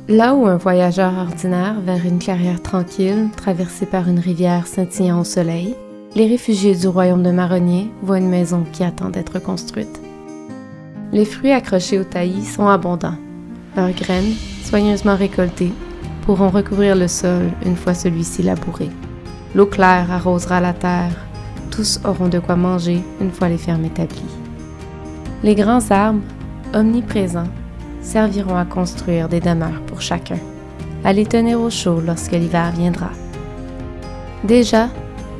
Là où un voyageur ordinaire vers une clairière tranquille, traversée par une rivière scintillant au soleil, les réfugiés du royaume de Marronnier voient une maison qui attend d'être construite. Les fruits accrochés au taillis sont abondants. Leurs graines, soigneusement récoltées, pourront recouvrir le sol une fois celui-ci labouré. L'eau claire arrosera la terre. Tous auront de quoi manger une fois les fermes établies. Les grands arbres, omniprésents, serviront à construire des demeures pour chacun, à les tenir au chaud lorsque l'hiver viendra. Déjà,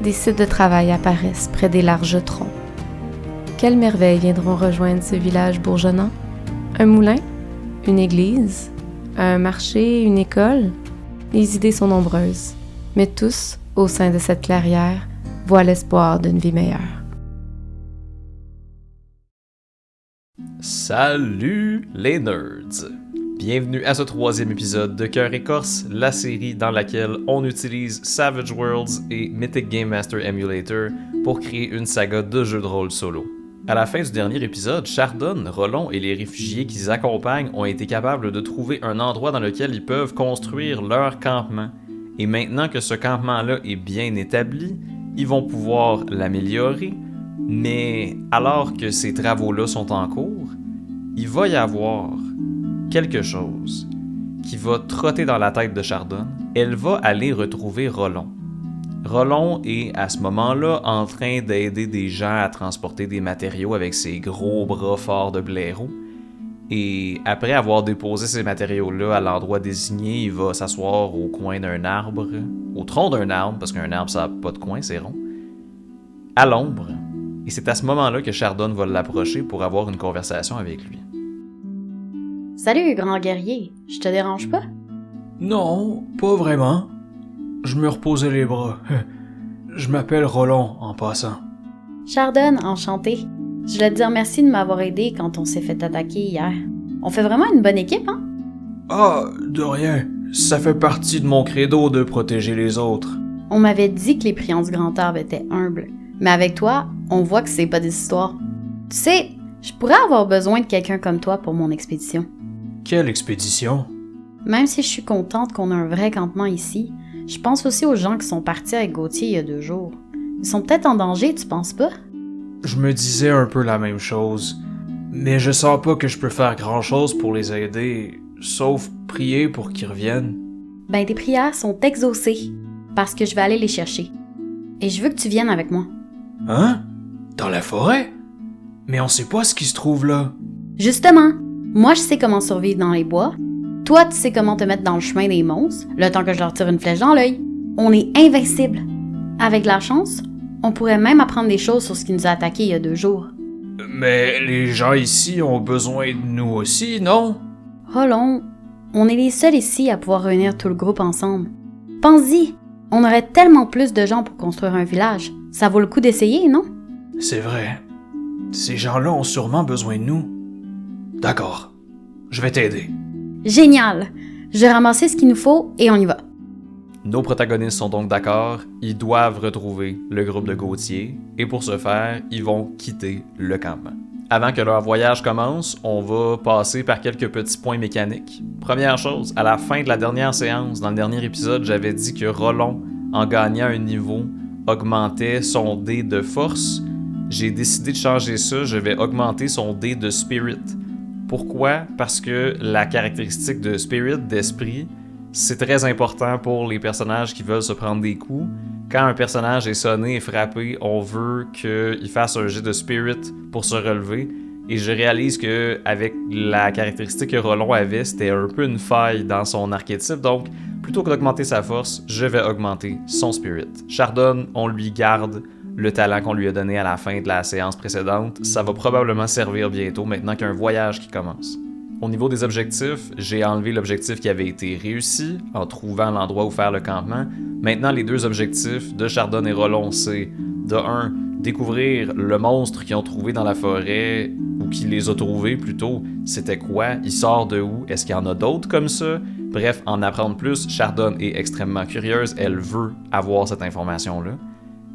des sites de travail apparaissent près des larges troncs. Quelles merveilles viendront rejoindre ce village bourgeonnant? Un moulin? Une église? Un marché? Une école? Les idées sont nombreuses, mais tous, au sein de cette clairière, voient l'espoir d'une vie meilleure. Salut les nerds! Bienvenue à ce 3e épisode de Cœur Écorce, la série dans laquelle on utilise Savage Worlds et Mythic Game Master Emulator pour créer une saga de jeux de rôle solo. À la fin du dernier épisode, Chardon, Rollon et les réfugiés qui les accompagnent ont été capables de trouver un endroit dans lequel ils peuvent construire leur campement. Et maintenant que ce campement-là est bien établi, ils vont pouvoir l'améliorer. Mais alors que ces travaux-là sont en cours, il va y avoir quelque chose qui va trotter dans la tête de Chardon. Elle va aller retrouver Rollon. Rollon est à ce moment-là en train d'aider des gens à transporter des matériaux avec ses gros bras forts de blaireau. Et après avoir déposé ces matériaux-là à l'endroit désigné, il va s'asseoir au coin d'un arbre, au tronc d'un arbre, parce qu'un arbre ça n'a pas de coin, c'est rond, à l'ombre. Et c'est à ce moment-là que Chardon va l'approcher pour avoir une conversation avec lui. Salut, grand guerrier. Je te dérange pas? Non, pas vraiment. Je me reposais les bras. Je m'appelle Rollon, en passant. Chardon, enchanté. Je voulais te dire merci de m'avoir aidé quand on s'est fait attaquer hier. On fait vraiment une bonne équipe, hein? Ah, de rien. Ça fait partie de mon credo de protéger les autres. On m'avait dit que les priants du Grand Arbre étaient humbles. Mais avec toi, on voit que c'est pas des histoires. Tu sais, je pourrais avoir besoin de quelqu'un comme toi pour mon expédition. Quelle expédition? Même si je suis contente qu'on ait un vrai campement ici, je pense aussi aux gens qui sont partis avec Gauthier il y a 2 jours. Ils sont peut-être en danger, tu penses pas? Je me disais un peu la même chose. Mais je sens pas que je peux faire grand-chose pour les aider, sauf prier pour qu'ils reviennent. Ben, tes prières sont exaucées, parce que je vais aller les chercher. Et je veux que tu viennes avec moi. Hein? Dans la forêt? Mais on sait pas ce qui se trouve là. Justement, moi je sais comment survivre dans les bois. Toi, tu sais comment te mettre dans le chemin des monstres, le temps que je leur tire une flèche dans l'œil. On est invincible. Avec de la chance, on pourrait même apprendre des choses sur ce qui nous a attaqués il y a 2 jours. Mais les gens ici ont besoin de nous aussi, non? Rollon, on est les seuls ici à pouvoir réunir tout le groupe ensemble. Pense-y, on aurait tellement plus de gens pour construire un village. Ça vaut le coup d'essayer, non? C'est vrai. Ces gens-là ont sûrement besoin de nous. D'accord. Je vais t'aider. Génial! Je vais ramasser ce qu'il nous faut et on y va. Nos protagonistes sont donc d'accord, ils doivent retrouver le groupe de Gauthier, et pour ce faire, ils vont quitter le campement. Avant que leur voyage commence, on va passer par quelques petits points mécaniques. Première chose, à la fin de la dernière séance, dans le dernier épisode, j'avais dit que Rollon, en gagnant un niveau, augmentait son dé de force. J'ai décidé de changer ça, je vais augmenter son dé de spirit. Pourquoi? Parce que la caractéristique de spirit, d'esprit, c'est très important pour les personnages qui veulent se prendre des coups. Quand un personnage est sonné et frappé, on veut qu'il fasse un jet de spirit pour se relever. Et je réalise que avec la caractéristique que Rollon avait, c'était un peu une faille dans son archétype. Donc, plutôt que d'augmenter sa force, je vais augmenter son spirit. Chardon, on lui garde le talent qu'on lui a donné à la fin de la séance précédente. Ça va probablement servir bientôt, maintenant qu'il y a un voyage qui commence. Au niveau des objectifs, j'ai enlevé l'objectif qui avait été réussi en trouvant l'endroit où faire le campement. Maintenant, les 2 objectifs de Chardon et Rollon, c'est de 1, découvrir le monstre qu'ils ont trouvé dans la forêt, ou qui les a trouvés plutôt. C'était quoi? Il sort de où? Est-ce qu'il y en a d'autres comme ça? Bref, en apprendre plus. Chardon est extrêmement curieuse, elle veut avoir cette information-là.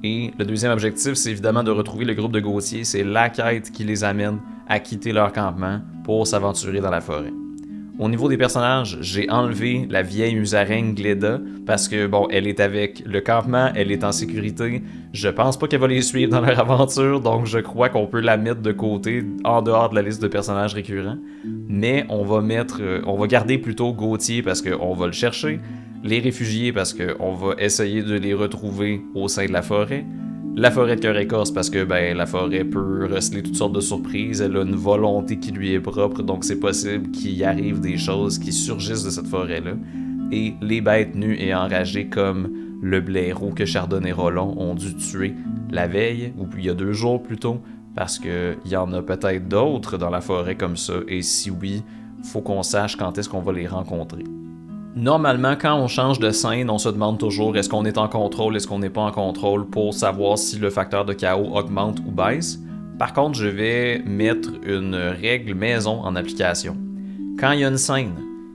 Et le deuxième objectif, c'est évidemment de retrouver le groupe de Gauthier. C'est la quête qui les amène à quitter leur campement pour s'aventurer dans la forêt. Au niveau des personnages, j'ai enlevé la vieille musaraigne Gleda parce que, bon, elle est avec le campement, elle est en sécurité. Je pense pas qu'elle va les suivre dans leur aventure, donc je crois qu'on peut la mettre de côté en dehors de la liste de personnages récurrents. Mais on va garder plutôt Gauthier parce qu'on va le chercher, les réfugiés parce qu'on va essayer de les retrouver au sein de la forêt. La forêt de cœur écorce parce que la forêt peut receler toutes sortes de surprises, elle a une volonté qui lui est propre, donc c'est possible qu'il y arrive des choses qui surgissent de cette forêt-là. Et les bêtes nues et enragées comme le blaireau que Chardonne et Rollon ont dû tuer la veille, ou il y a 2 jours plutôt, parce qu'il y en a peut-être d'autres dans la forêt comme ça, et si oui, faut qu'on sache quand est-ce qu'on va les rencontrer. Normalement, quand on change de scène, on se demande toujours est-ce qu'on est en contrôle, est-ce qu'on n'est pas en contrôle pour savoir si le facteur de chaos augmente ou baisse. Par contre, je vais mettre une règle maison en application. Quand il y a une scène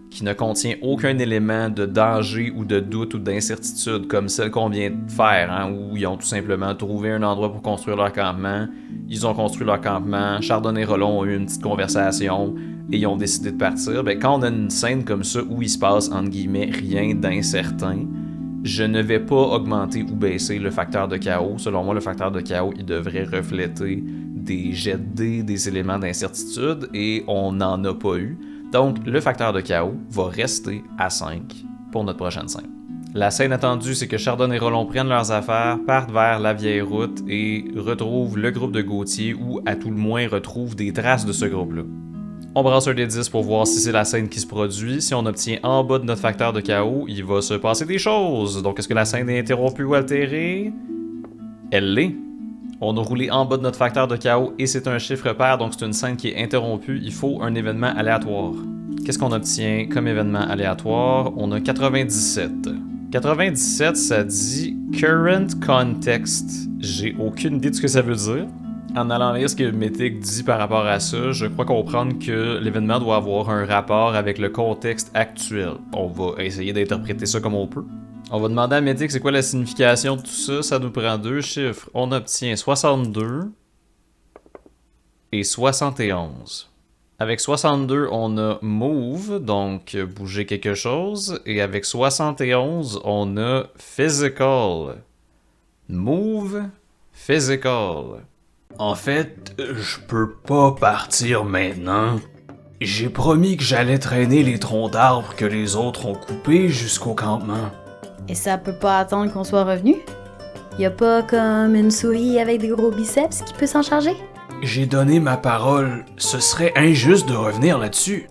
qui ne contient aucun élément de danger ou de doute ou d'incertitude comme celle qu'on vient de faire, où ils ont tout simplement trouvé un endroit pour construire leur campement, ils ont construit leur campement, Chardonne et Rollon ont eu une petite conversation et ils ont décidé de partir, quand on a une scène comme ça où il se passe entre guillemets rien d'incertain, je ne vais pas augmenter ou baisser le facteur de chaos. Selon moi, le facteur de chaos, il devrait refléter des jets de dés, des éléments d'incertitude, et on n'en a pas eu. Donc, le facteur de chaos va rester à 5 pour notre prochaine scène. La scène attendue, c'est que Chardonne et Rollon prennent leurs affaires, partent vers la vieille route et retrouvent le groupe de Gauthier, ou à tout le moins retrouvent des traces de ce groupe-là. On brasse un des 10 pour voir si c'est la scène qui se produit. Si on obtient en bas de notre facteur de chaos, il va se passer des choses. Donc, est-ce que la scène est interrompue ou altérée? Elle l'est. On a roulé en bas de notre facteur de chaos et c'est un chiffre pair, donc c'est une scène qui est interrompue. Il faut un événement aléatoire. Qu'est-ce qu'on obtient comme événement aléatoire? On a 97. 97, ça dit Current Context. J'ai aucune idée de ce que ça veut dire. En allant lire ce que Mythic dit par rapport à ça, je crois comprendre que l'événement doit avoir un rapport avec le contexte actuel. On va essayer d'interpréter ça comme on peut. On va demander à Mythic c'est quoi la signification de tout ça. Ça nous prend 2 chiffres. On obtient 62 et 71. Avec 62, on a move, donc bouger quelque chose. Et avec 71, on a physical. Move, physical. En fait, je peux pas partir maintenant. J'ai promis que j'allais traîner les troncs d'arbres que les autres ont coupés jusqu'au campement. Et ça peut pas attendre qu'on soit revenu? Y a pas comme une souris avec des gros biceps qui peut s'en charger? J'ai donné ma parole, ce serait injuste de revenir là-dessus.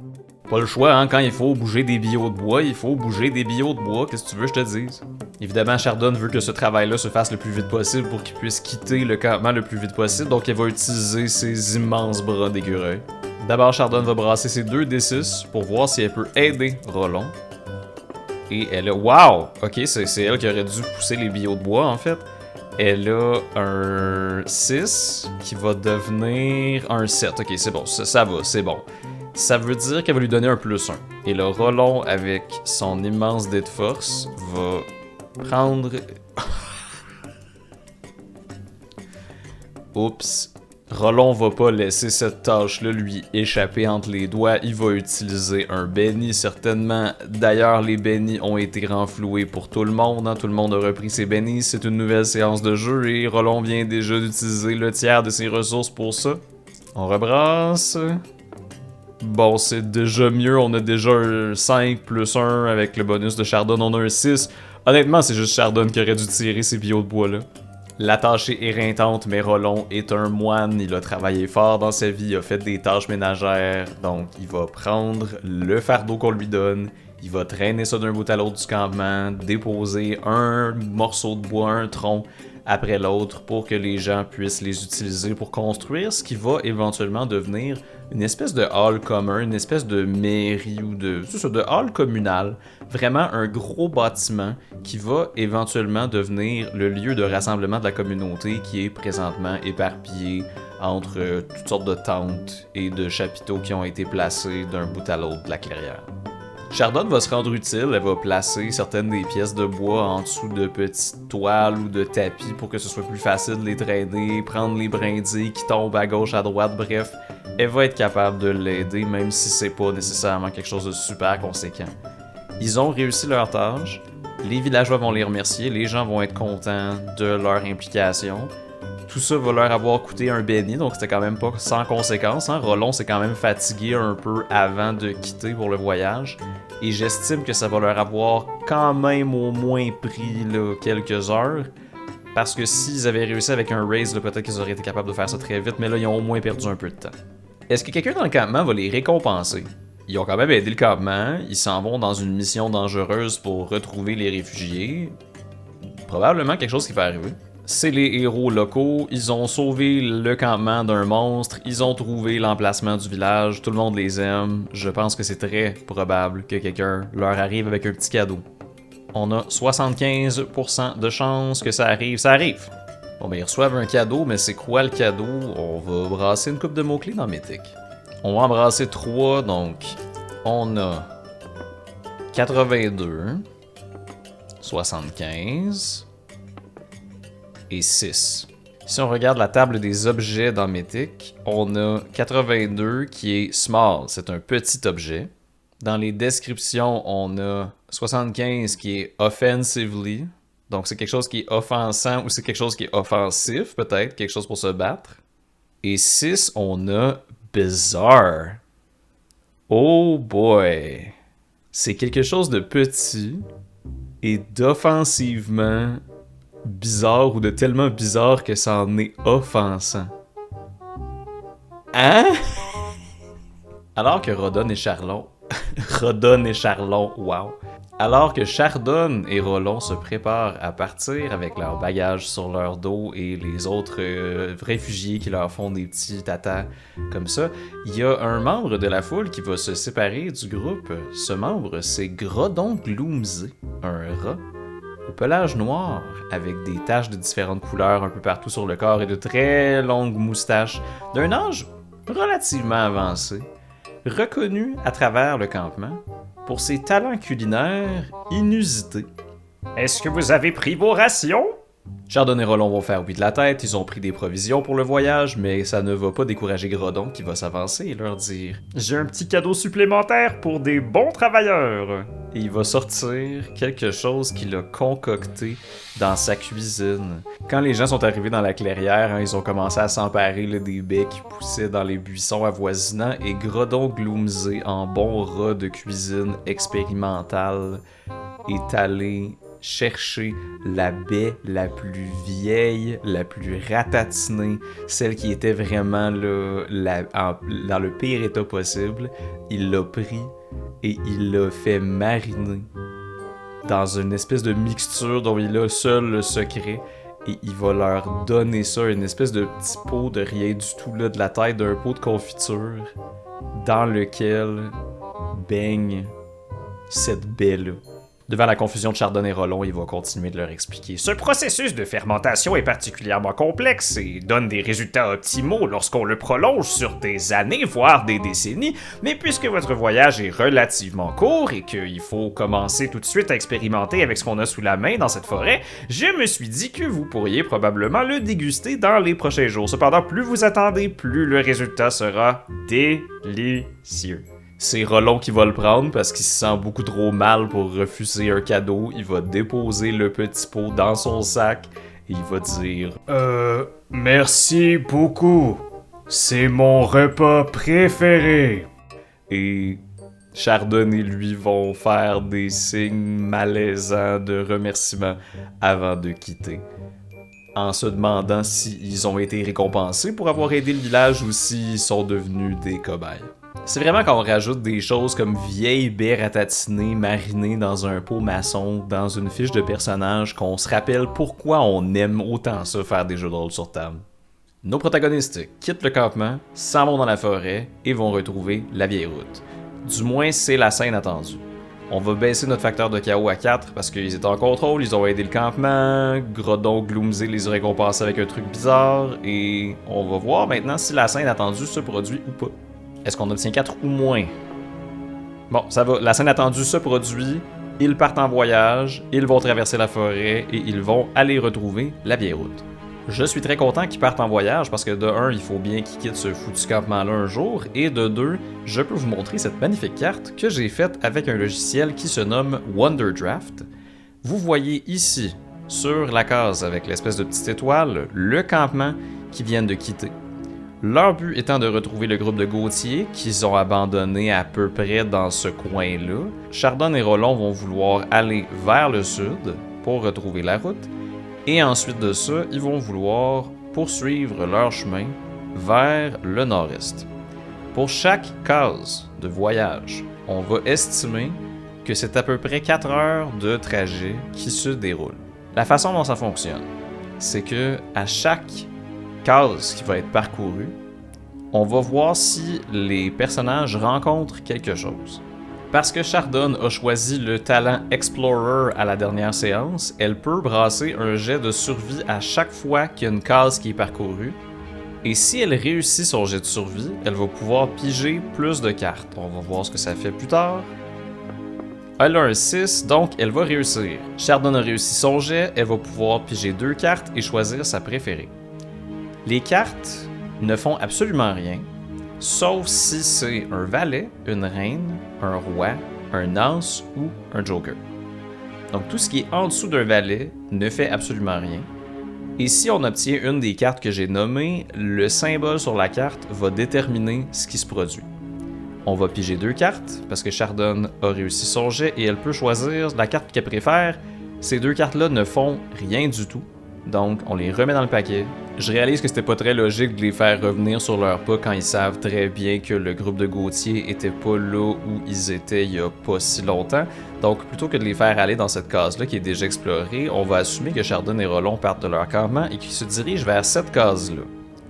Pas le choix, quand il faut bouger des billots de bois, il faut bouger des billots de bois, qu'est-ce que tu veux que je te dise? Évidemment, Chardonne veut que ce travail-là se fasse le plus vite possible pour qu'il puisse quitter le campement le plus vite possible, donc elle va utiliser ses immenses bras d'écureuil. D'abord, Chardonne va brasser ses 2 D6 pour voir si elle peut aider Rollon. Et elle a... Wow! Ok, c'est elle qui aurait dû pousser les billots de bois, en fait. Elle a un 6 qui va devenir un 7. Ok, c'est bon, ça va, c'est bon. Ça veut dire qu'elle va lui donner un +1. Et le Rollon, avec son immense dé de force, va prendre... Oups. Rollon va pas laisser cette tâche-là lui échapper entre les doigts. Il va utiliser un béni, certainement. D'ailleurs, les bénis ont été renfloués pour tout le monde. Tout le monde a repris ses bénis. C'est une nouvelle séance de jeu et Rollon vient déjà d'utiliser le tiers de ses ressources pour ça. On rebrasse... Bon, c'est déjà mieux, on a déjà un 5 + 1 avec le bonus de Chardonne, on a un 6. Honnêtement, c'est juste Chardonne qui aurait dû tirer ces billots de bois-là. La tâche est éreintante, mais Rollon est un moine, il a travaillé fort dans sa vie, il a fait des tâches ménagères, donc il va prendre le fardeau qu'on lui donne, il va traîner ça d'un bout à l'autre du campement, déposer un morceau de bois, un tronc, après l'autre pour que les gens puissent les utiliser pour construire ce qui va éventuellement devenir une espèce de hall commun, une espèce de mairie ou de hall communal. Vraiment un gros bâtiment qui va éventuellement devenir le lieu de rassemblement de la communauté qui est présentement éparpillé entre toutes sortes de tentes et de chapiteaux qui ont été placés d'un bout à l'autre de la clairière. Chardonne va se rendre utile, elle va placer certaines des pièces de bois en dessous de petites toiles ou de tapis pour que ce soit plus facile de les traîner, prendre les brindilles qui tombent à gauche, à droite, bref, elle va être capable de l'aider, même si c'est pas nécessairement quelque chose de super conséquent. Ils ont réussi leur tâche, les villageois vont les remercier, les gens vont être contents de leur implication. Tout ça va leur avoir coûté un béni, donc c'était quand même pas sans conséquence. Hein? Rollon s'est quand même fatigué un peu avant de quitter pour le voyage. Et j'estime que ça va leur avoir quand même au moins pris là, quelques heures. Parce que s'ils avaient réussi avec un raise, là, peut-être qu'ils auraient été capables de faire ça très vite, mais là, ils ont au moins perdu un peu de temps. Est-ce que quelqu'un dans le campement va les récompenser? Ils ont quand même aidé le campement, ils s'en vont dans une mission dangereuse pour retrouver les réfugiés. Probablement quelque chose qui va arriver. C'est les héros locaux, ils ont sauvé le campement d'un monstre, ils ont trouvé l'emplacement du village, tout le monde les aime. Je pense que c'est très probable que quelqu'un leur arrive avec un petit cadeau. On a 75% de chances que ça arrive. Ça arrive! Bon, ben ils reçoivent un cadeau, mais c'est quoi le cadeau? On va brasser une coupe de mots-clés dans Mythic. On va en brasser 3, donc on a 82, 75 et 6. Si on regarde la table des objets dans Mythic, on a 82 qui est small, c'est un petit objet. Dans les descriptions, on a 75 qui est offensively, donc c'est quelque chose qui est offensant ou c'est quelque chose qui est offensif, peut-être, quelque chose pour se battre. Et 6, on a bizarre. Oh boy! C'est quelque chose de petit et d'offensivement bizarre ou de tellement bizarre que ça en est offensant. Hein? Alors que Rodon et Charlon... Rodon et Charlon, wow! Alors que Chardonne et Rollon se préparent à partir avec leurs bagages sur leur dos et les autres réfugiés qui leur font des petits tatas comme ça, il y a un membre de la foule qui va se séparer du groupe. Ce membre, c'est Grodon Gloomsey, un rat au pelage noir avec des taches de différentes couleurs un peu partout sur le corps et de très longues moustaches d'un âge relativement avancé, reconnu à travers le campement pour ses talents culinaires inusités. Est-ce que vous avez pris vos rations? Chardon et Rollon vont faire oui de la tête, ils ont pris des provisions pour le voyage, mais ça ne va pas décourager Grodon qui va s'avancer et leur dire « J'ai un petit cadeau supplémentaire pour des bons travailleurs! » Et il va sortir quelque chose qu'il a concocté dans sa cuisine. Quand les gens sont arrivés dans la clairière, hein, ils ont commencé à s'emparer là, des baies qui poussaient dans les buissons avoisinants et Grodon Gloomsey, en bon rat de cuisine expérimentale, est allé chercher la baie la plus vieille, la plus ratatinée, celle qui était vraiment là, dans le pire état possible. Il l'a pris et il l'a fait mariner dans une espèce de mixture dont il a seul le secret. Et il va leur donner ça, une espèce de petit pot de rien du tout, là, de la taille d'un pot de confiture, dans lequel baigne cette baie-là. Devant la confusion de Chardon et Rollon, il va continuer de leur expliquer. Ce processus de fermentation est particulièrement complexe et donne des résultats optimaux lorsqu'on le prolonge sur des années, voire des décennies, mais puisque votre voyage est relativement court et qu'il faut commencer tout de suite à expérimenter avec ce qu'on a sous la main dans cette forêt, je me suis dit que vous pourriez probablement le déguster dans les prochains jours. Cependant, plus vous attendez, plus le résultat sera délicieux. C'est Rollon qui va le prendre parce qu'il se sent beaucoup trop mal pour refuser un cadeau. Il va déposer le petit pot dans son sac et il va dire « Merci beaucoup. C'est mon repas préféré. » Et Chardon et lui vont faire des signes malaisants de remerciement avant de quitter, en se demandant s'ils ont été récompensés pour avoir aidé le village ou s'ils sont devenus des cobayes. C'est vraiment quand on rajoute des choses comme vieille baie ratatinée marinée dans un pot maçon, dans une fiche de personnage, qu'on se rappelle pourquoi on aime autant ça faire des jeux de rôle sur table. Nos protagonistes quittent le campement, s'en vont dans la forêt et vont retrouver la vieille route. Du moins, c'est la scène attendue. On va baisser notre facteur de chaos à 4 parce qu'ils étaient en contrôle, ils ont aidé le campement, Grodon Gloomsey les a récompensés avec un truc bizarre, et on va voir maintenant si la scène attendue se produit ou pas. Est-ce qu'on obtient 4 ou moins? Bon, ça va. La scène attendue se produit. Ils partent en voyage. Ils vont traverser la forêt et ils vont aller retrouver la vieille route. Je suis très content qu'ils partent en voyage parce que de un, il faut bien qu'ils quittent ce foutu campement-là un jour, et de deux, je peux vous montrer cette magnifique carte que j'ai faite avec un logiciel qui se nomme Wonderdraft. Vous voyez ici, sur la case avec l'espèce de petite étoile, le campement qu'ils viennent de quitter. Leur but étant de retrouver le groupe de Gauthier qu'ils ont abandonné à peu près dans ce coin-là. Chardon et Rollon vont vouloir aller vers le sud pour retrouver la route. Et ensuite de ça, ils vont vouloir poursuivre leur chemin vers le nord-est. Pour chaque case de voyage, on va estimer que c'est à peu près 4 heures de trajet qui se déroule. La façon dont ça fonctionne, c'est que à chaque case qui va être parcourue, on va voir si les personnages rencontrent quelque chose. Parce que Chardon a choisi le talent Explorer à la dernière séance, elle peut brasser un jet de survie à chaque fois qu'il y a une case qui est parcourue. Et si elle réussit son jet de survie, elle va pouvoir piger plus de cartes. On va voir ce que ça fait plus tard. Elle a un 6, donc elle va réussir. Chardon a réussi son jet, elle va pouvoir piger 2 cartes et choisir sa préférée. Les cartes ne font absolument rien, sauf si c'est un valet, une reine, un roi, un as ou un joker. Donc tout ce qui est en dessous d'un valet ne fait absolument rien. Et si on obtient une des cartes que j'ai nommées, le symbole sur la carte va déterminer ce qui se produit. On va piger 2 cartes, parce que Chardon a réussi son jet et elle peut choisir la carte qu'elle préfère. Ces 2 cartes-là ne font rien du tout, donc on les remet dans le paquet. Je réalise que c'était pas très logique de les faire revenir sur leur pas quand ils savent très bien que le groupe de Gauthier était pas là où ils étaient il y a pas si longtemps. Donc plutôt que de les faire aller dans cette case-là qui est déjà explorée, on va assumer que Chardon et Rollon partent de leur campement et qu'ils se dirigent vers cette case-là.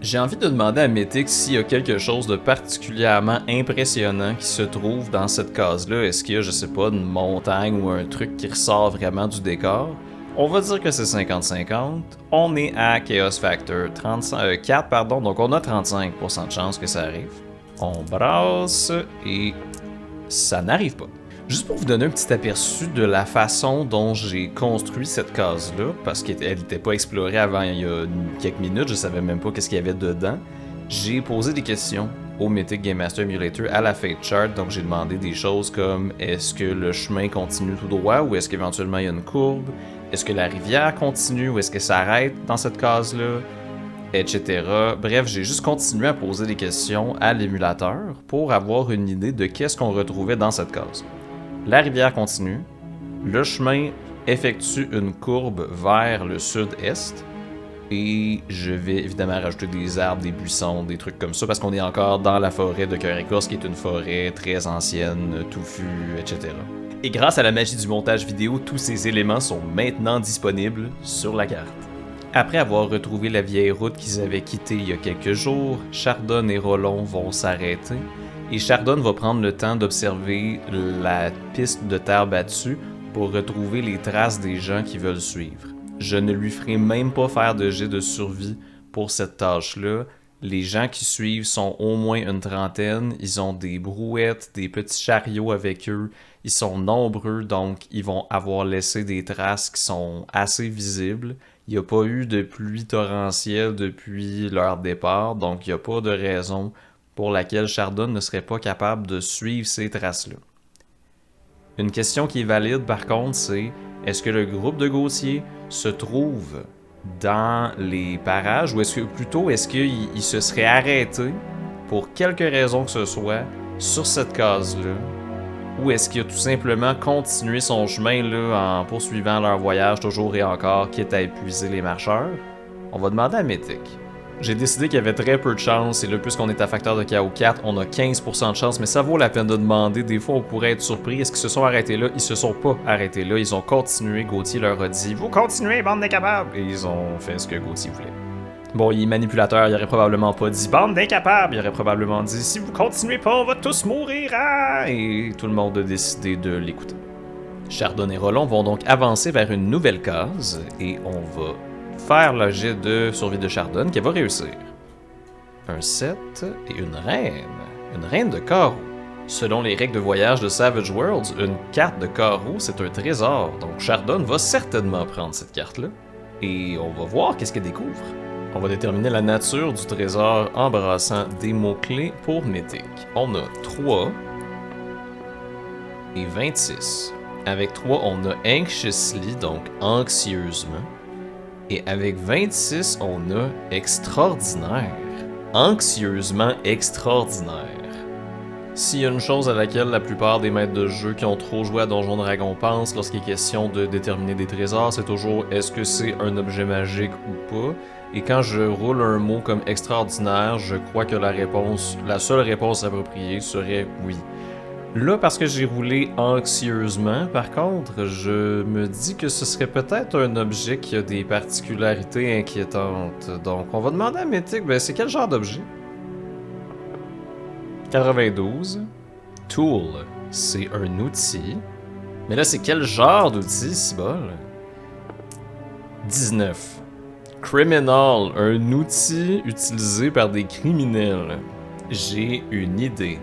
J'ai envie de demander à Mythic s'il y a quelque chose de particulièrement impressionnant qui se trouve dans cette case-là. Est-ce qu'il y a, je sais pas, une montagne ou un truc qui ressort vraiment du décor? On va dire que c'est 50-50. On est à Chaos Factor 4, donc on a 35% de chance que ça arrive. On brasse et ça n'arrive pas. Juste pour vous donner un petit aperçu de la façon dont j'ai construit cette case-là, parce qu'elle n'était pas explorée avant il y a quelques minutes, je savais même pas qu'est-ce qu'il y avait dedans, j'ai posé des questions au Mythic Game Master Emulator à la Fate Chart, donc j'ai demandé des choses comme est-ce que le chemin continue tout droit ou est-ce qu'éventuellement il y a une courbe? Est-ce que la rivière continue ou est-ce qu'elle s'arrête dans cette case-là? Etc. Bref, j'ai juste continué à poser des questions à l'émulateur pour avoir une idée de qu'est-ce qu'on retrouvait dans cette case. La rivière continue, le chemin effectue une courbe vers le sud-est, et je vais évidemment rajouter des arbres, des buissons, des trucs comme ça, parce qu'on est encore dans la forêt de Cœur Écorce, qui est une forêt très ancienne, touffue, etc. Et grâce à la magie du montage vidéo, tous ces éléments sont maintenant disponibles sur la carte. Après avoir retrouvé la vieille route qu'ils avaient quittée il y a quelques jours, Chardon et Rollon vont s'arrêter, et Chardon va prendre le temps d'observer la piste de terre battue pour retrouver les traces des gens qui veulent suivre. Je ne lui ferai même pas faire de jet de survie pour cette tâche-là. Les gens qui suivent sont au moins une trentaine, ils ont des brouettes, des petits chariots avec eux, ils sont nombreux, donc ils vont avoir laissé des traces qui sont assez visibles. Il n'y a pas eu de pluie torrentielle depuis leur départ, donc il n'y a pas de raison pour laquelle Chardon ne serait pas capable de suivre ces traces-là. Une question qui est valide par contre, c'est est-ce que le groupe de Gauthier se trouve dans les parages ou est-ce qu'il se serait arrêté pour quelque raison que ce soit sur cette case-là, ou est-ce qu'il a tout simplement continué son chemin là, en poursuivant leur voyage toujours et encore, quitte à épuiser les marcheurs? On va demander à Mythic. J'ai décidé qu'il y avait très peu de chance, et là, puisqu'on est à facteur de chaos 4, on a 15% de chance, mais ça vaut la peine de demander. Des fois, on pourrait être surpris. Est-ce qu'ils se sont arrêtés là? Ils se sont pas arrêtés là. Ils ont continué. Gauthier leur a dit « Vous continuez, bande d'incapables! » Et ils ont fait ce que Gauthier voulait. Bon, il est manipulateur, il aurait probablement pas dit « Bande d'incapables! » Il aurait probablement dit « Si vous continuez pas, on va tous mourir! Ah! » Et tout le monde a décidé de l'écouter. Chardon et Rollon vont donc avancer vers une nouvelle case, et on va faire le jet de survie de Chardon qui va réussir. Un 7 et une reine de carreau. Selon les règles de voyage de Savage Worlds, une carte de carreau c'est un trésor, donc Chardon va certainement prendre cette carte-là. Et on va voir qu'est-ce qu'elle découvre. On va déterminer la nature du trésor en brassant des mots-clés pour Mythic. On a 3 et 26. Avec 3, on a Anxiously, donc anxieusement. Et avec 26, on a Extraordinaire. Anxieusement extraordinaire. S'il y a une chose à laquelle la plupart des maîtres de jeu qui ont trop joué à Donjon Dragon pensent lorsqu'il est question de déterminer des trésors, c'est toujours est-ce que c'est un objet magique ou pas. Et quand je roule un mot comme extraordinaire, je crois que la seule réponse appropriée serait oui. Là, parce que j'ai roulé anxieusement, par contre, je me dis que ce serait peut-être un objet qui a des particularités inquiétantes. Donc, on va demander à Mythic, c'est quel genre d'objet? 92. Tool, c'est un outil. Mais là, c'est quel genre d'outil, cibole? 19. Criminal, un outil utilisé par des criminels. J'ai une idée.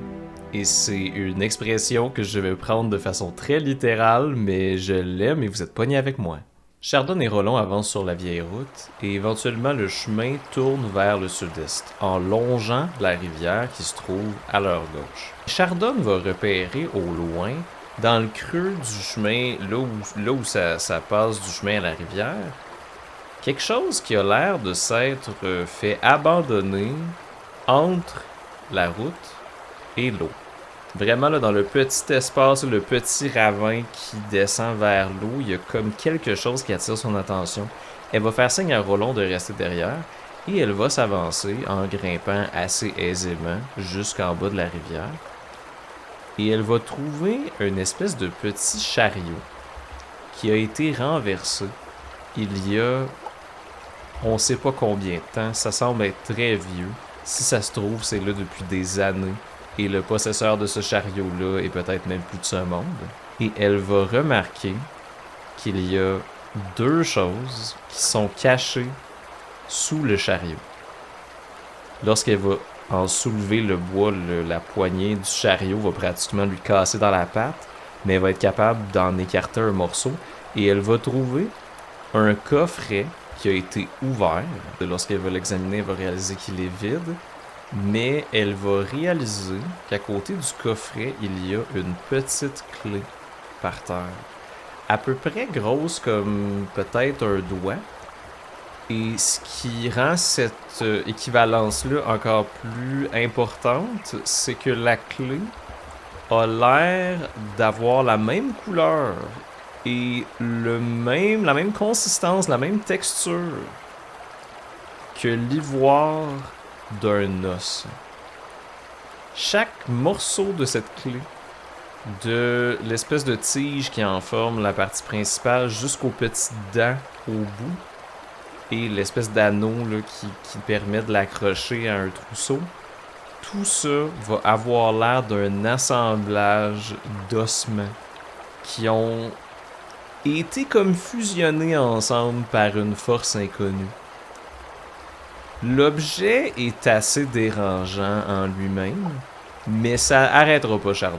Et c'est une expression que je vais prendre de façon très littérale, mais je l'aime et vous êtes pognés avec moi. Chardon et Rollon avancent sur la vieille route, et éventuellement le chemin tourne vers le sud-est, en longeant la rivière qui se trouve à leur gauche. Chardon va repérer au loin, dans le creux du chemin, là où ça passe du chemin à la rivière, quelque chose qui a l'air de s'être fait abandonner entre la route et l'eau. Vraiment, là, dans le petit espace, le petit ravin qui descend vers l'eau, il y a comme quelque chose qui attire son attention. Elle va faire signe à Rollon de rester derrière et elle va s'avancer en grimpant assez aisément jusqu'en bas de la rivière. Et elle va trouver une espèce de petit chariot qui a été renversé il y a on sait pas combien de temps. Ça semble être très vieux. Si ça se trouve, c'est là depuis des années. Et le possesseur de ce chariot-là est peut-être même plus de ce monde. Et elle va remarquer qu'il y a 2 choses qui sont cachées sous le chariot. Lorsqu'elle va en soulever le bois, la poignée du chariot va pratiquement lui casser dans la patte, mais elle va être capable d'en écarter un morceau. Et elle va trouver un coffret qui a été ouvert. Lorsqu'elle va l'examiner, elle va réaliser qu'il est vide. Mais elle va réaliser qu'à côté du coffret, il y a une petite clé par terre. À peu près grosse comme peut-être un doigt. Et ce qui rend cette équivalence-là encore plus importante, c'est que la clé a l'air d'avoir la même couleur et la même consistance, la même texture que l'ivoire d'un os. Chaque morceau de cette clé, de l'espèce de tige qui en forme la partie principale jusqu'aux petites dents au bout, et l'espèce d'anneau là, qui permet de l'accrocher à un trousseau, tout ça va avoir l'air d'un assemblage d'ossements qui ont été comme fusionnés ensemble par une force inconnue. L'objet est assez dérangeant en lui-même, mais ça arrêtera pas Chardon.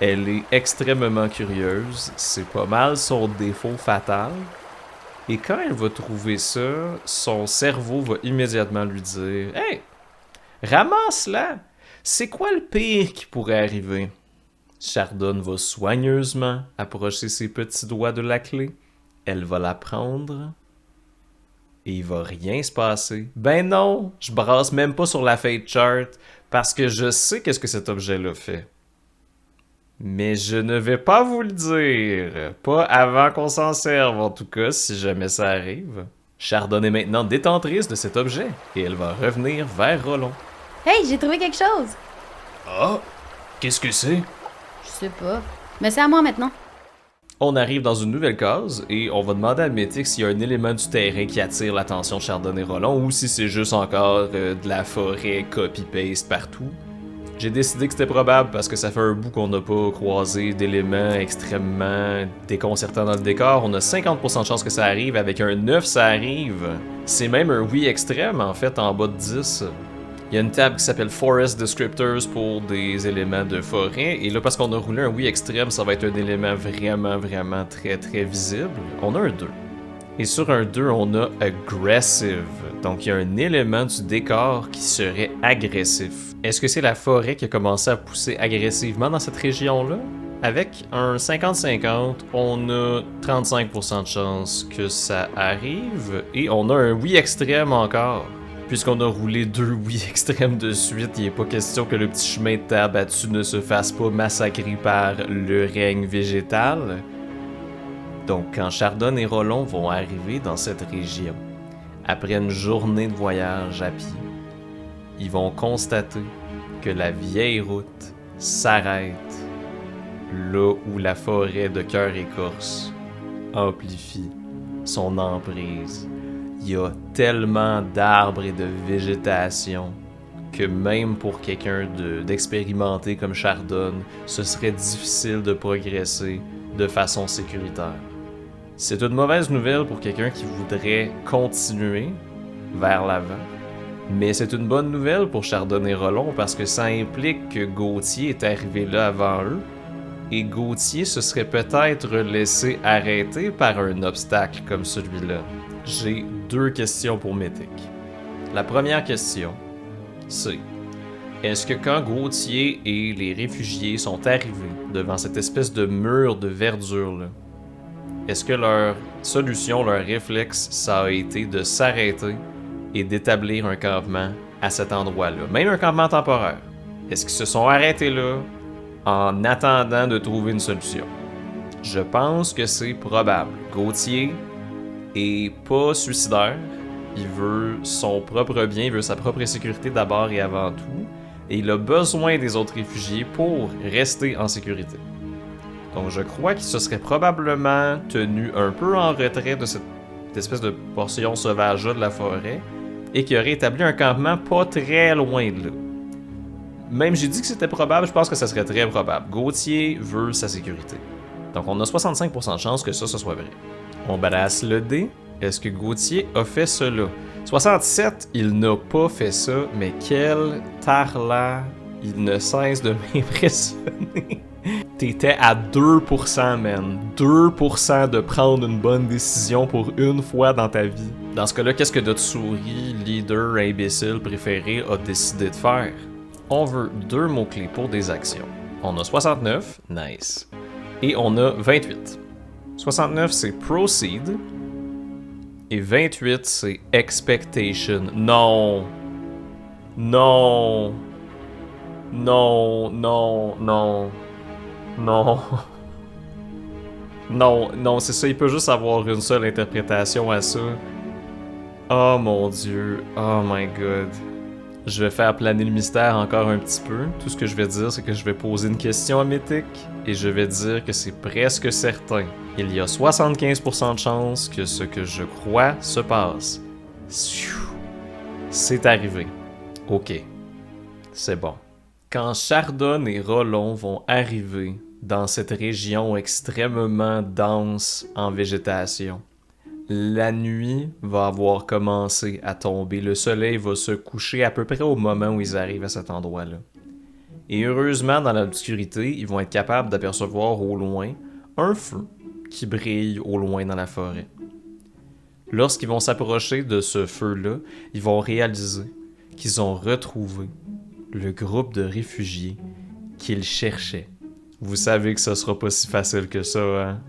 Elle est extrêmement curieuse, c'est pas mal son défaut fatal, et quand elle va trouver ça, son cerveau va immédiatement lui dire « Hey, ramasse-la! C'est quoi le pire qui pourrait arriver? » Chardon va soigneusement approcher ses petits doigts de la clé, elle va la prendre, et il va rien se passer. Ben non, je brasse même pas sur la fate chart parce que je sais qu'est-ce que cet objet-là fait. Mais je ne vais pas vous le dire. Pas avant qu'on s'en serve, en tout cas, si jamais ça arrive. Chardon est maintenant détentrice de cet objet et elle va revenir vers Rollon. Hey, j'ai trouvé quelque chose! Ah, qu'est-ce que c'est? Je sais pas. Mais c'est à moi maintenant. On arrive dans une nouvelle case et on va demander à Mythic s'il y a un élément du terrain qui attire l'attention de Chardon et Rollon ou si c'est juste encore de la forêt copy-paste partout. J'ai décidé que c'était probable parce que ça fait un bout qu'on n'a pas croisé d'éléments extrêmement déconcertants dans le décor. On a 50% de chance que ça arrive, avec un 9 ça arrive. C'est même un oui extrême en fait en bas de 10. Il y a une table qui s'appelle Forest Descriptors pour des éléments de forêt. Et là, parce qu'on a roulé un oui extrême, ça va être un élément vraiment très très visible. On a un 2. Et sur un 2, on a aggressive. Donc, il y a un élément du décor qui serait agressif. Est-ce que c'est la forêt qui a commencé à pousser agressivement dans cette région-là? Avec un 50-50, on a 35% de chance que ça arrive. Et on a un oui extrême encore. Puisqu'on a roulé 2 oui extrêmes de suite, il n'est pas question que le petit chemin de terre battue ne se fasse pas massacrer par le règne végétal. Donc, quand Chardonne et Rollon vont arriver dans cette région, après une journée de voyage à pied, ils vont constater que la vieille route s'arrête là où la forêt de Cœur-Écorce amplifie son emprise. Il y a tellement d'arbres et de végétation que même pour quelqu'un d'expérimenté comme Chardonne, ce serait difficile de progresser de façon sécuritaire. C'est une mauvaise nouvelle pour quelqu'un qui voudrait continuer vers l'avant, mais c'est une bonne nouvelle pour Chardonne et Rollon parce que ça implique que Gauthier est arrivé là avant eux, et Gauthier se serait peut-être laissé arrêter par un obstacle comme celui-là. J'ai 2 questions pour Mythic. La première question, c'est: est-ce que quand Gauthier et les réfugiés sont arrivés devant cette espèce de mur de verdure-là, est-ce que leur solution, leur réflexe, ça a été de s'arrêter et d'établir un campement à cet endroit-là, même un campement temporaire? Est-ce qu'ils se sont arrêtés là en attendant de trouver une solution? Je pense que c'est probable. Gauthier est pas suicidaire. Il veut son propre bien, il veut sa propre sécurité d'abord et avant tout. Et il a besoin des autres réfugiés pour rester en sécurité. Donc je crois qu'il se serait probablement tenu un peu en retrait de cette espèce de portion sauvage-là de la forêt et qu'il aurait établi un campement pas très loin de là. Même j'ai dit que c'était probable, je pense que ça serait très probable. Gauthier veut sa sécurité. Donc on a 65% de chance que ça soit vrai. On brasse le dé. Est-ce que Gauthier a fait cela? 67, il n'a pas fait ça, mais quel tarlat! Il ne cesse de m'impressionner. T'étais à 2%, man. 2% de prendre une bonne décision pour une fois dans ta vie. Dans ce cas-là, qu'est-ce que notre souris, leader, imbécile préféré a décidé de faire? On veut 2 mots-clés pour des actions. On a 69, nice. Et on a 28. 69, c'est proceed. Et 28, c'est expectation. Non. Non. Non, non, non. Non. Non, c'est ça, il peut juste avoir une seule interprétation à ça. Oh mon dieu, oh my god. Je vais faire planer le mystère encore un petit peu. Tout ce que je vais dire, c'est que je vais poser une question à Mythic et je vais dire que c'est presque certain. Il y a 75% de chances que ce que je crois se passe. C'est arrivé. Ok. C'est bon. Quand Chardonne et Rollon vont arriver dans cette région extrêmement dense en végétation, la nuit va avoir commencé à tomber. Le soleil va se coucher à peu près au moment où ils arrivent à cet endroit-là. Et heureusement, dans l'obscurité, ils vont être capables d'apercevoir au loin un feu qui brille au loin dans la forêt. Lorsqu'ils vont s'approcher de ce feu-là, ils vont réaliser qu'ils ont retrouvé le groupe de réfugiés qu'ils cherchaient. Vous savez que ce sera pas si facile que ça, hein?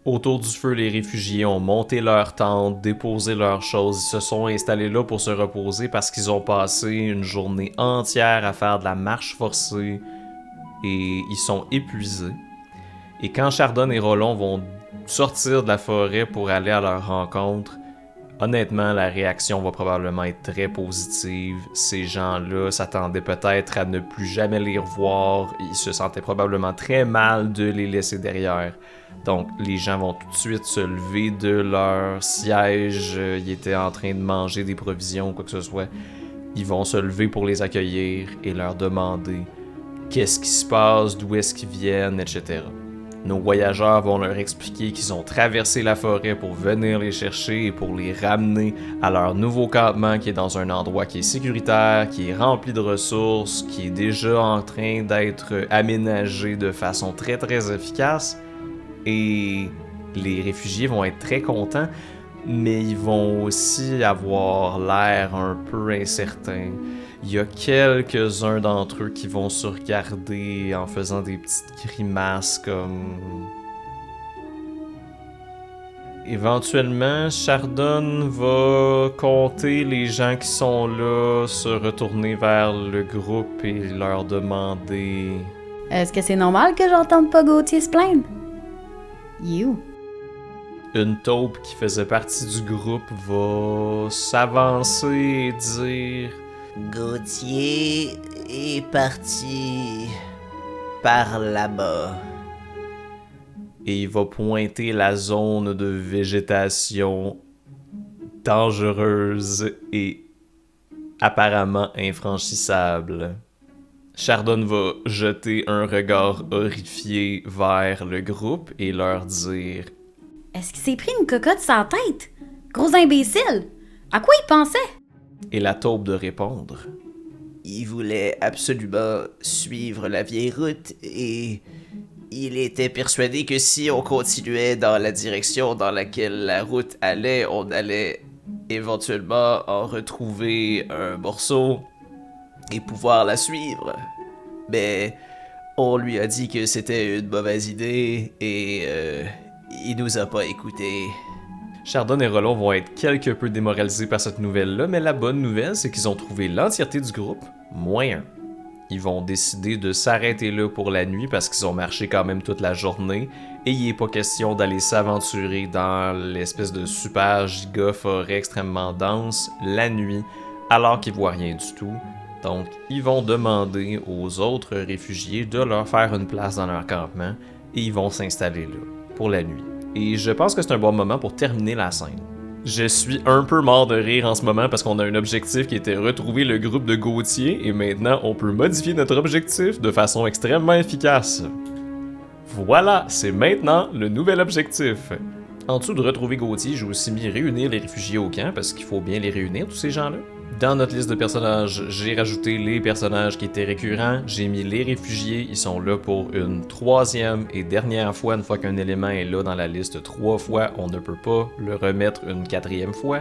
Autour du feu, les réfugiés ont monté leur tente, déposé leurs choses, ils se sont installés là pour se reposer parce qu'ils ont passé une journée entière à faire de la marche forcée et ils sont épuisés. Et quand Chardonne et Rollon vont sortir de la forêt pour aller à leur rencontre, honnêtement, la réaction va probablement être très positive. Ces gens-là s'attendaient peut-être à ne plus jamais les revoir. Ils se sentaient probablement très mal de les laisser derrière. Donc, les gens vont tout de suite se lever de leur siège. Ils étaient en train de manger des provisions ou quoi que ce soit. Ils vont se lever pour les accueillir et leur demander qu'est-ce qui se passe, d'où est-ce qu'ils viennent, etc. Nos voyageurs vont leur expliquer qu'ils ont traversé la forêt pour venir les chercher et pour les ramener à leur nouveau campement qui est dans un endroit qui est sécuritaire, qui est rempli de ressources, qui est déjà en train d'être aménagé de façon très très efficace. Et Les réfugiés vont être très contents, mais ils vont aussi avoir l'air un peu incertains. Il y a quelques-uns d'entre eux qui vont se regarder en faisant des petites grimaces comme... Éventuellement, Chardon va compter les gens qui sont là, se retourner vers le groupe et leur demander... Est-ce que c'est normal que j'entende pas Gauthier se plaindre? You. Une taupe qui faisait partie du groupe va s'avancer et dire... Gauthier est parti par là-bas. Et il va pointer la zone de végétation dangereuse et apparemment infranchissable. Chardon va jeter un regard horrifié vers le groupe et leur dire... Est-ce qu'il s'est pris une cocotte sur la tête? Gros imbécile! À quoi il pensait? Et la taupe de répondre. Il voulait absolument suivre la vieille route et il était persuadé que si on continuait dans la direction dans laquelle la route allait, on allait éventuellement en retrouver un morceau et pouvoir la suivre. Mais on lui a dit que c'était une mauvaise idée et il nous a pas écoutés. Chardon et Rollon vont être quelque peu démoralisés par cette nouvelle-là, mais la bonne nouvelle, c'est qu'ils ont trouvé l'entièreté du groupe, moins un. Ils vont décider de s'arrêter là pour la nuit parce qu'ils ont marché quand même toute la journée et il n'est pas question d'aller s'aventurer dans l'espèce de super giga forêt extrêmement dense la nuit alors qu'ils voient rien du tout. Donc, ils vont demander aux autres réfugiés de leur faire une place dans leur campement et ils vont s'installer là pour la nuit. Et je pense que c'est un bon moment pour terminer la scène. Je suis un peu mort de rire en ce moment parce qu'on a un objectif qui était retrouver le groupe de Gauthier et maintenant on peut modifier notre objectif de façon extrêmement efficace. Voilà, c'est maintenant le nouvel objectif. En dessous de retrouver Gauthier, j'ai aussi mis réunir les réfugiés au camp parce qu'il faut bien les réunir, tous ces gens-là. Dans notre liste de personnages, j'ai rajouté les personnages qui étaient récurrents, j'ai mis les réfugiés, ils sont là pour une troisième et dernière fois. Une fois qu'un élément est là dans la liste 3 fois, on ne peut pas le remettre une 4e fois.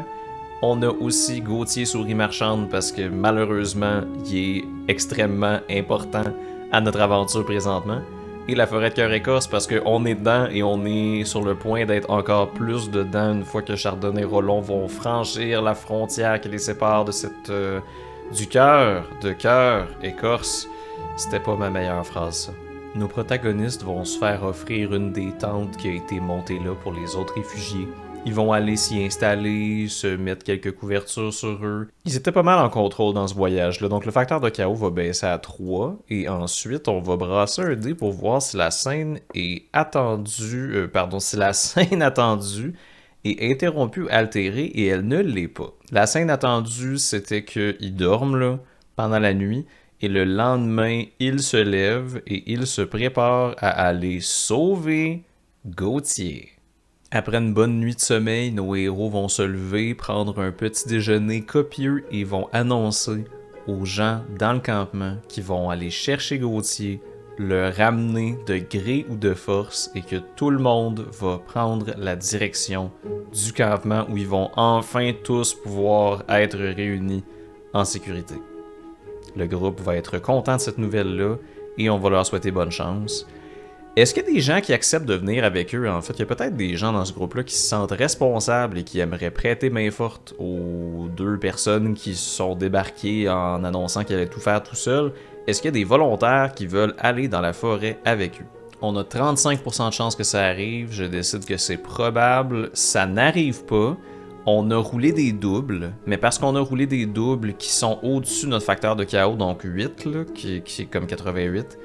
On a aussi Gauthier Souris Marchande parce que malheureusement, il est extrêmement important à notre aventure présentement. Et la forêt de cœur écorce parce qu'on est dedans et on est sur le point d'être encore plus dedans une fois que Chardon et Rollon vont franchir la frontière qui les sépare de cette du cœur écorce. C'était pas ma meilleure phrase, ça. Nos protagonistes vont se faire offrir une des tentes qui a été montée là pour les autres réfugiés. Ils vont aller s'y installer, se mettre quelques couvertures sur eux. Ils étaient pas mal en contrôle dans ce voyage-là, donc le facteur de chaos va baisser à 3. Et ensuite, on va brasser un dé pour voir si la scène est attendue... si la scène attendue est interrompue ou altérée, et elle ne l'est pas. La scène attendue, c'était qu'ils dorment là, pendant la nuit, et le lendemain, ils se lèvent et ils se préparent à aller sauver Gauthier. Après une bonne nuit de sommeil, nos héros vont se lever, prendre un petit déjeuner copieux et vont annoncer aux gens dans le campement qu'ils vont aller chercher Gauthier, le ramener de gré ou de force et que tout le monde va prendre la direction du campement où ils vont enfin tous pouvoir être réunis en sécurité. Le groupe va être content de cette nouvelle-là et on va leur souhaiter bonne chance. Est-ce qu'il y a des gens qui acceptent de venir avec eux? En fait, il y a peut-être des gens dans ce groupe-là qui se sentent responsables et qui aimeraient prêter main forte aux 2 personnes qui se sont débarquées en annonçant qu'ils allaient tout faire tout seuls. Est-ce qu'il y a des volontaires qui veulent aller dans la forêt avec eux? On a 35% de chances que ça arrive. Je décide que c'est probable. Ça n'arrive pas. On a roulé des doubles, mais parce qu'on a roulé des doubles qui sont au-dessus de notre facteur de chaos, donc 8, là, qui est comme 88,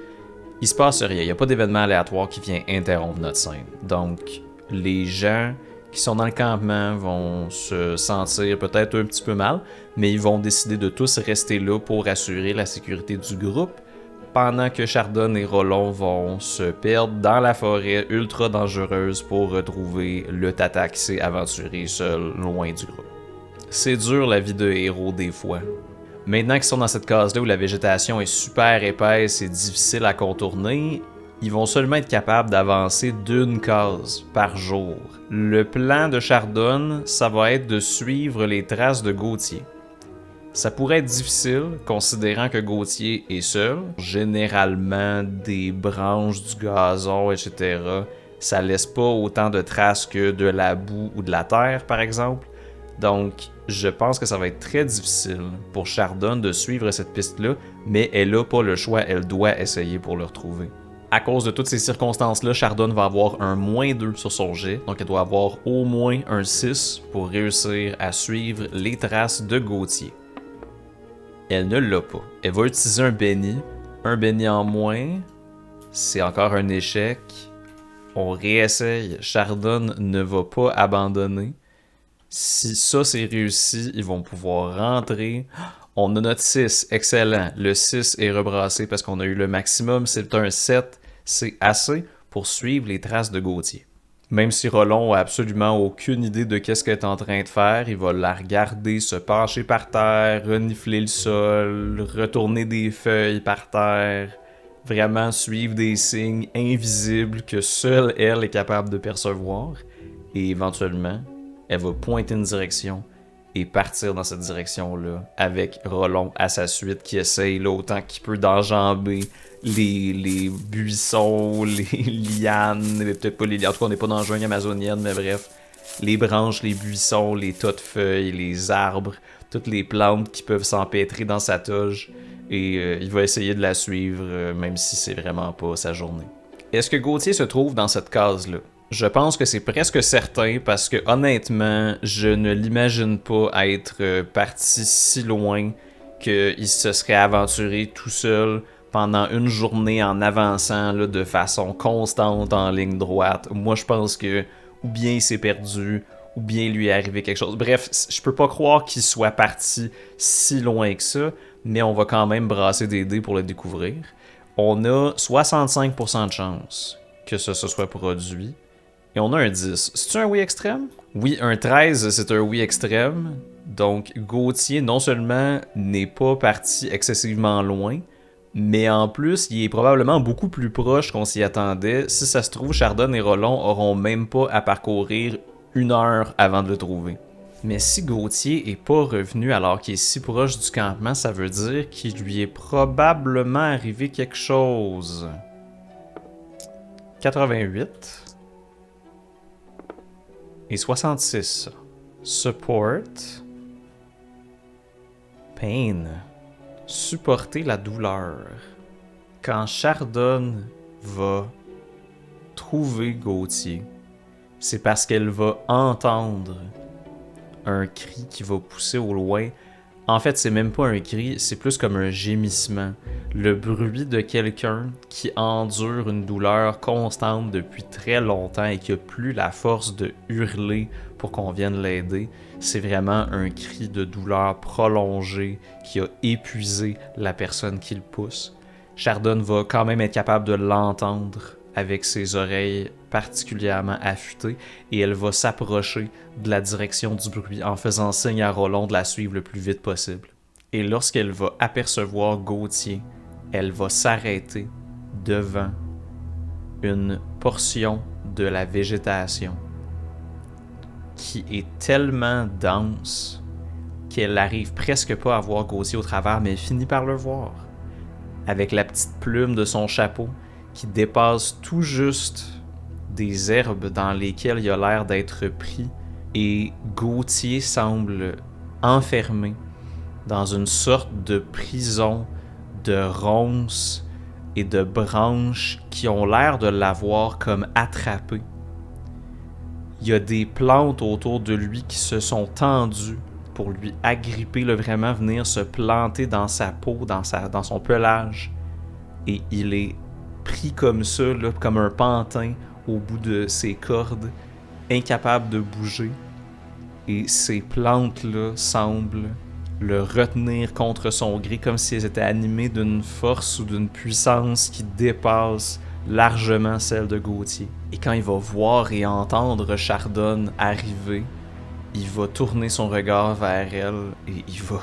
il se passe rien. Il n'y a pas d'événement aléatoire qui vient interrompre notre scène. Donc, les gens qui sont dans le campement vont se sentir peut-être un petit peu mal, mais ils vont décider de tous rester là pour assurer la sécurité du groupe, pendant que Chardon et Rollon vont se perdre dans la forêt ultra dangereuse pour retrouver le tata qui s'est aventuré seul loin du groupe. C'est dur la vie de héros des fois. Maintenant qu'ils sont dans cette case-là où la végétation est super épaisse et difficile à contourner, ils vont seulement être capables d'avancer d'une case par jour. Le plan de Chardonne, ça va être de suivre les traces de Gauthier. Ça pourrait être difficile, considérant que Gauthier est seul. Généralement, des branches, du gazon, etc., ça laisse pas autant de traces que de la boue ou de la terre, par exemple. Donc, je pense que ça va être très difficile pour Chardonne de suivre cette piste-là, mais elle n'a pas le choix, elle doit essayer pour le retrouver. À cause de toutes ces circonstances-là, Chardonne va avoir un -2 sur son jet, donc elle doit avoir au moins un 6 pour réussir à suivre les traces de Gauthier. Elle ne l'a pas. Elle va utiliser un béni en moins, c'est encore un échec. On réessaye, Chardonne ne va pas abandonner. Si ça c'est réussi, ils vont pouvoir rentrer. On a notre 6, excellent. Le 6 est rebrassé parce qu'on a eu le maximum, c'est un 7. C'est assez pour suivre les traces de Gauthier. Même si Rollon a absolument aucune idée de qu'est-ce qu'elle est en train de faire, il va la regarder se pencher par terre, renifler le sol, retourner des feuilles par terre, vraiment suivre des signes invisibles que seule elle est capable de percevoir. Et éventuellement, elle va pointer une direction et partir dans cette direction-là avec Rollon à sa suite qui essaye là, autant qu'il peut d'enjamber les buissons, les lianes, peut-être pas les lianes, en tout cas on n'est pas dans la jungle amazonienne, mais bref, les branches, les buissons, les tas de feuilles, les arbres, toutes les plantes qui peuvent s'empêtrer dans sa toge et il va essayer de la suivre même si c'est vraiment pas sa journée. Est-ce que Gauthier se trouve dans cette case-là? Je pense que c'est presque certain parce que honnêtement, je ne l'imagine pas être parti si loin qu'il se serait aventuré tout seul pendant une journée en avançant là, de façon constante en ligne droite. Moi, je pense que ou bien il s'est perdu, ou bien il lui est arrivé quelque chose. Bref, je peux pas croire qu'il soit parti si loin que ça, mais on va quand même brasser des dés pour le découvrir. On a 65% de chance que ça se soit produit. Et on a un 10. C'est-tu un oui extrême? Oui, un 13, c'est un oui extrême. Donc, Gauthier, non seulement n'est pas parti excessivement loin, mais en plus, il est probablement beaucoup plus proche qu'on s'y attendait. Si ça se trouve, Chardonne et Rollon auront même pas à parcourir 1 heure avant de le trouver. Mais si Gauthier est pas revenu alors qu'il est si proche du campement, ça veut dire qu'il lui est probablement arrivé quelque chose. 88. Et 66. Support. Pain. Supporter la douleur. Quand Chardonne va trouver Gauthier, c'est parce qu'elle va entendre un cri qui va pousser au loin. En fait, c'est même pas un cri, c'est plus comme un gémissement. Le bruit de quelqu'un qui endure une douleur constante depuis très longtemps et qui a plus la force de hurler pour qu'on vienne l'aider. C'est vraiment un cri de douleur prolongé qui a épuisé la personne qui le pousse. Chardonne va quand même être capable de l'entendre avec ses oreilles particulièrement affûtées et elle va s'approcher de la direction du bruit en faisant signe à Rollon de la suivre le plus vite possible. Et lorsqu'elle va apercevoir Gauthier, elle va s'arrêter devant une portion de la végétation qui est tellement dense qu'elle n'arrive presque pas à voir Gauthier au travers, mais elle finit par le voir. Avec la petite plume de son chapeau qui dépasse tout juste des herbes dans lesquelles il a l'air d'être pris, et Gauthier semble enfermé dans une sorte de prison de ronces et de branches qui ont l'air de l'avoir comme attrapé. Il y a des plantes autour de lui qui se sont tendues pour lui agripper, vraiment venir se planter dans sa peau, dans son pelage. Et il est pris comme ça, là, comme un pantin au bout de ses cordes, incapable de bouger. Et ces plantes-là semblent le retenir contre son gré, comme si elles étaient animées d'une force ou d'une puissance qui dépasse largement celle de Gauthier. Et quand il va voir et entendre Chardonne arriver, il va tourner son regard vers elle et il va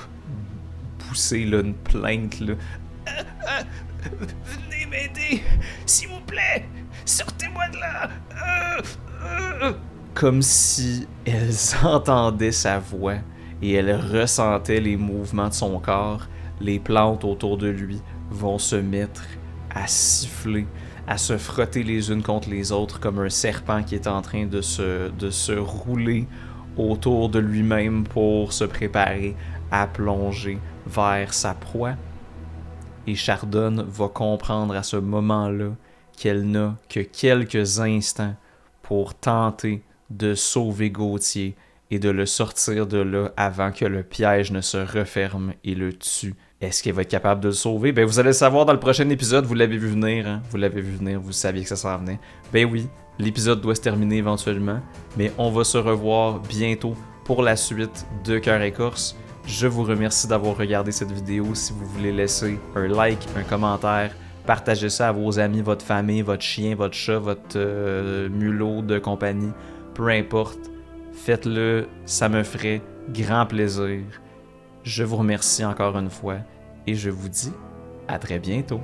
pousser là, une plainte. Là. Venez m'aider! Sortez! S'il vous plaît! Sortez-moi de là! Comme si elles entendaient sa voix et elles ressentaient les mouvements de son corps, les plantes autour de lui vont se mettre à siffler, à se frotter les unes contre les autres comme un serpent qui est en train de se rouler autour de lui-même pour se préparer à plonger vers sa proie. Et Chardonne va comprendre à ce moment-là qu'elle n'a que quelques instants pour tenter de sauver Gauthier et de le sortir de là avant que le piège ne se referme et le tue. Est-ce qu'elle va être capable de le sauver? Ben vous allez le savoir dans le prochain épisode, vous l'avez vu venir, hein? Vous l'avez vu venir, vous saviez que ça s'en venait. Ben oui, l'épisode doit se terminer éventuellement, mais on va se revoir bientôt pour la suite de Cœur Écorce. Je vous remercie d'avoir regardé cette vidéo. Si vous voulez laisser un like, un commentaire, partagez ça à vos amis, votre famille, votre chien, votre chat, votre mulot de compagnie, peu importe. Faites-le, ça me ferait grand plaisir. Je vous remercie encore une fois et je vous dis à très bientôt.